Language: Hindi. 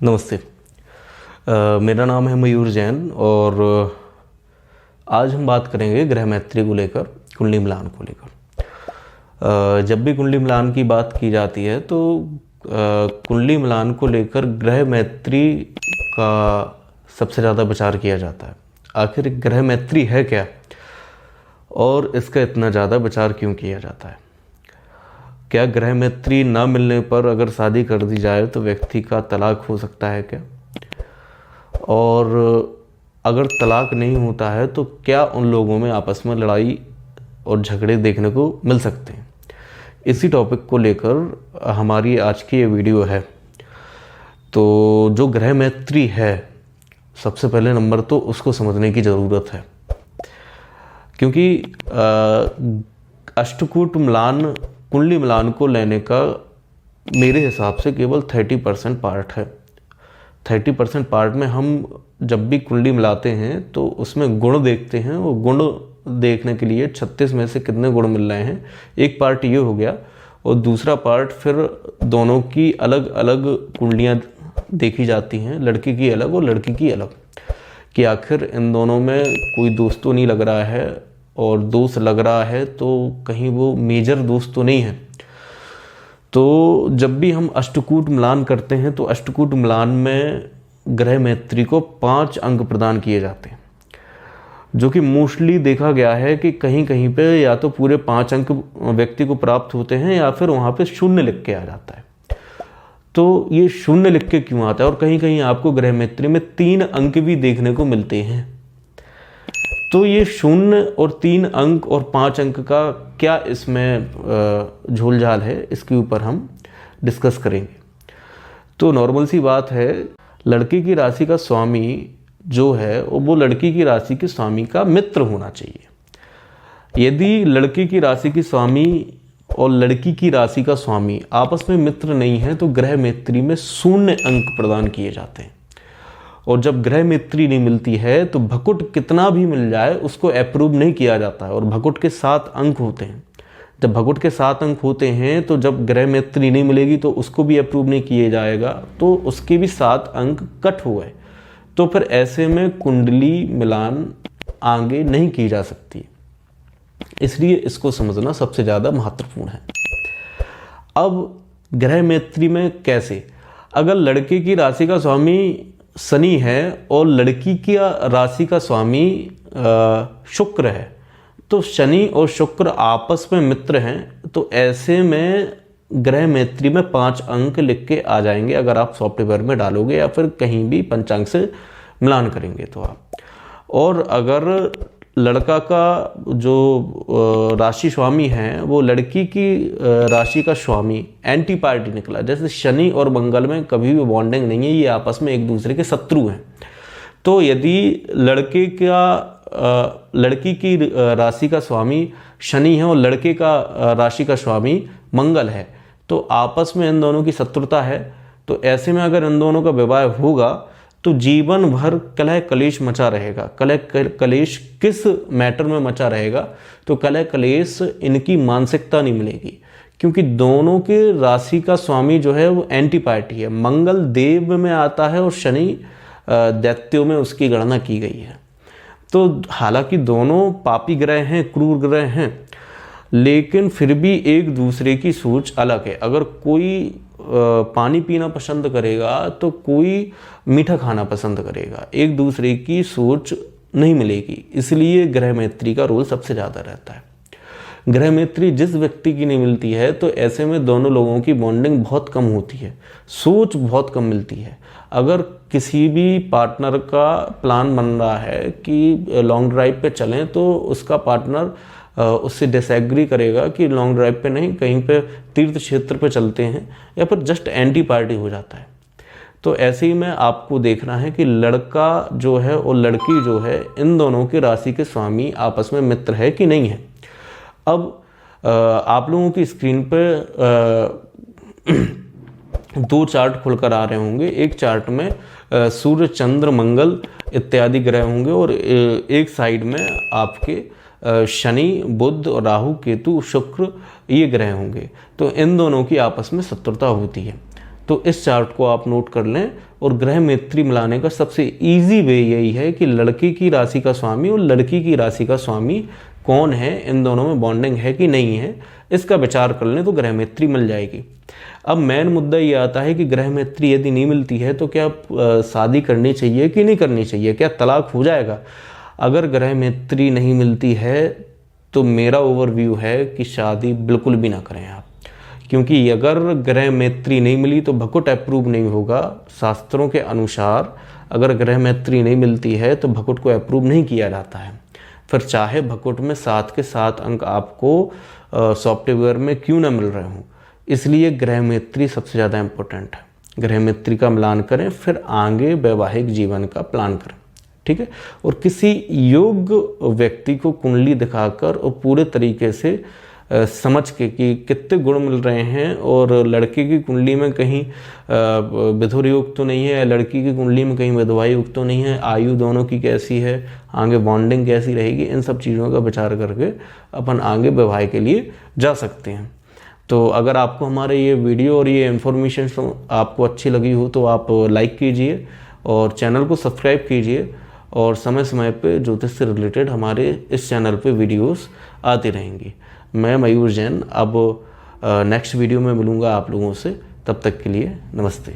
नमस्ते। मेरा नाम है मयूर जैन और आज हम बात करेंगे ग्रह मैत्री को लेकर, कुंडली मिलान को लेकर। जब भी कुंडली मिलान की बात की जाती है तो कुंडली मिलान को लेकर ग्रह मैत्री का सबसे ज़्यादा विचार किया जाता है। आखिर ग्रह मैत्री है क्या और इसका इतना ज़्यादा विचार क्यों किया जाता है? क्या ग्रह मैत्री ना मिलने पर अगर शादी कर दी जाए तो व्यक्ति का तलाक हो सकता है क्या? और अगर तलाक नहीं होता है तो क्या उन लोगों में आपस में लड़ाई और झगड़े देखने को मिल सकते हैं? इसी टॉपिक को लेकर हमारी आज की ये वीडियो है। तो जो ग्रह मैत्री है, सबसे पहले नंबर तो उसको समझने की ज़रूरत है, क्योंकि अष्टकूट मिलान, कुंडली मिलान को लेने का मेरे हिसाब से केवल 30% पार्ट है। 30% पार्ट में हम जब भी कुंडली मिलाते हैं तो उसमें गुण देखते हैं, वो गुण देखने के लिए 36 में से कितने गुण मिल रहे हैं, एक पार्ट ये हो गया। और दूसरा पार्ट फिर दोनों की अलग अलग कुंडलियाँ देखी जाती हैं, लड़की की अलग और लड़की की अलग, कि आखिर इन दोनों में कोई दोष तो नहीं लग रहा है, और दोष लग रहा है तो कहीं वो मेजर दोष तो नहीं है। तो जब भी हम अष्टकूट मिलान करते हैं तो अष्टकूट मिलान में ग्रह मैत्री को 5 अंक प्रदान किए जाते हैं, जो कि मोस्टली देखा गया है कि कहीं कहीं पे या तो पूरे 5 अंक व्यक्ति को प्राप्त होते हैं या फिर वहाँ पे शून्य लिख के आ जाता है। तो ये शून्य लिख के क्यों आता है? और कहीं कहीं आपको ग्रह मैत्री में 3 अंक भी देखने को मिलते हैं। तो ये 0 और 3 अंक और 5 अंक का क्या इसमें झोलझाल है, इसके ऊपर हम डिस्कस करेंगे। तो नॉर्मल सी बात है, लड़की की राशि का स्वामी जो है वो लड़की की राशि के स्वामी का मित्र होना चाहिए। यदि लड़की की राशि की स्वामी और लड़की की राशि का स्वामी आपस में मित्र नहीं है तो ग्रह मैत्री में 0 अंक प्रदान किए जाते हैं। और जब ग्रह मैत्री नहीं मिलती है तो भकुट कितना भी मिल जाए उसको अप्रूव नहीं किया जाता है। और भकुट के 7 अंक होते हैं। जब भकुट के 7 अंक होते हैं तो जब ग्रह मैत्री नहीं मिलेगी तो उसको भी अप्रूव नहीं किया जाएगा, तो उसके भी 7 अंक कट हो गए। तो फिर ऐसे में कुंडली मिलान आगे नहीं की जा सकती। इसलिए इसको समझना सबसे ज़्यादा महत्वपूर्ण है। अब ग्रह मैत्री में कैसे? अगर लड़के की राशि का स्वामी शनि है और लड़की की राशि का स्वामी शुक्र है, तो शनि और शुक्र आपस में मित्र हैं, तो ऐसे में ग्रह मैत्री में 5 अंक लिख के आ जाएंगे अगर आप सॉफ्टवेयर में डालोगे या फिर कहीं भी पंचांग से मिलान करेंगे तो आप। और अगर लड़का का जो राशि स्वामी है वो लड़की की राशि का स्वामी एंटी पार्टी निकला, जैसे शनि और मंगल में कभी भी बॉन्डिंग नहीं है, ये आपस में एक दूसरे के शत्रु हैं। तो यदि लड़की की राशि का स्वामी शनि है और लड़के का राशि का स्वामी मंगल है, तो आपस में इन दोनों की शत्रुता है। तो ऐसे में अगर इन दोनों का विवाह होगा तो जीवन भर कलह कलेश मचा रहेगा। कलह कलेश किस मैटर में मचा रहेगा? तो कलह कलेश इनकी मानसिकता नहीं मिलेगी, क्योंकि दोनों के राशि का स्वामी जो है वो एंटी पार्टी है। मंगल देव में आता है और शनि दैत्यों में उसकी गणना की गई है। तो हालांकि दोनों पापी ग्रह हैं, क्रूर ग्रह हैं, लेकिन फिर भी एक दूसरे की सोच अलग है। अगर कोई पानी पीना पसंद करेगा तो कोई मीठा खाना पसंद करेगा, एक दूसरे की सोच नहीं मिलेगी। इसलिए ग्रह मैत्री का रोल सबसे ज़्यादा रहता है। ग्रह मैत्री जिस व्यक्ति की नहीं मिलती है तो ऐसे में दोनों लोगों की बॉन्डिंग बहुत कम होती है, सोच बहुत कम मिलती है। अगर किसी भी पार्टनर का प्लान बन रहा है कि लॉन्ग ड्राइव पे चलें तो उसका पार्टनर उससे डिसएग्री करेगा कि लॉन्ग ड्राइव पे नहीं, कहीं पे तीर्थ क्षेत्र पे चलते हैं, या फिर जस्ट एंटी पार्टी हो जाता है। तो ऐसे ही में आपको देखना है कि लड़का जो है और लड़की जो है, इन दोनों की राशि के स्वामी आपस में मित्र है कि नहीं है। अब आप लोगों की स्क्रीन पे 2 चार्ट खुलकर आ रहे होंगे। एक चार्ट में सूर्य, चंद्र, मंगल इत्यादि ग्रह होंगे और एक साइड में आपके शनि, बुध, राहु, केतु, शुक्र ये ग्रह होंगे। तो इन दोनों की आपस में शत्रुता होती है। तो इस चार्ट को आप नोट कर लें। और ग्रह मैत्री मिलाने का सबसे इजी वे यही है कि लड़के की राशि का स्वामी और लड़की की राशि का स्वामी कौन है, इन दोनों में बॉन्डिंग है कि नहीं है, इसका विचार कर लें तो ग्रह मैत्री मिल जाएगी। अब मेन मुद्दा ये आता है कि ग्रह मैत्री यदि नहीं मिलती है तो क्या शादी करनी चाहिए कि नहीं करनी चाहिए, क्या तलाक हो जाएगा। अगर ग्रह मैत्री नहीं मिलती है तो मेरा ओवरव्यू है कि शादी बिल्कुल भी ना करें आप, क्योंकि अगर ग्रह मैत्री नहीं मिली तो भकुट अप्रूव नहीं होगा। शास्त्रों के अनुसार अगर ग्रह मैत्री नहीं मिलती है तो भकुट को अप्रूव नहीं किया जाता है, फिर चाहे भकुट में 7 के 7 अंक आपको सॉफ्टवेयर में क्यों ना मिल रहे हों। इसलिए ग्रह मैत्री सबसे ज़्यादा इम्पोर्टेंट है। ग्रह मैत्री का मिलान करें, फिर आगे वैवाहिक जीवन का प्लान करें, ठीक है। और किसी योग्य व्यक्ति को कुंडली दिखाकर और पूरे तरीके से समझ के कि कितने गुण मिल रहे हैं, और लड़के की कुंडली में कहीं विधुर योग तो नहीं है, लड़की की कुंडली में कहीं विधवा योग तो नहीं है, आयु दोनों की कैसी है, आगे बॉन्डिंग कैसी रहेगी, इन सब चीज़ों का विचार करके अपन आगे विवाह के लिए जा सकते हैं। तो अगर आपको हमारे ये वीडियो और ये इन्फॉर्मेशन आपको अच्छी लगी हो तो आप लाइक कीजिए और चैनल को सब्सक्राइब कीजिए, और समय समय पे ज्योतिष से रिलेटेड हमारे इस चैनल पे वीडियोस आती रहेंगी। मैं मयूर जैन अब नेक्स्ट वीडियो में मिलूँगा आप लोगों से, तब तक के लिए नमस्ते।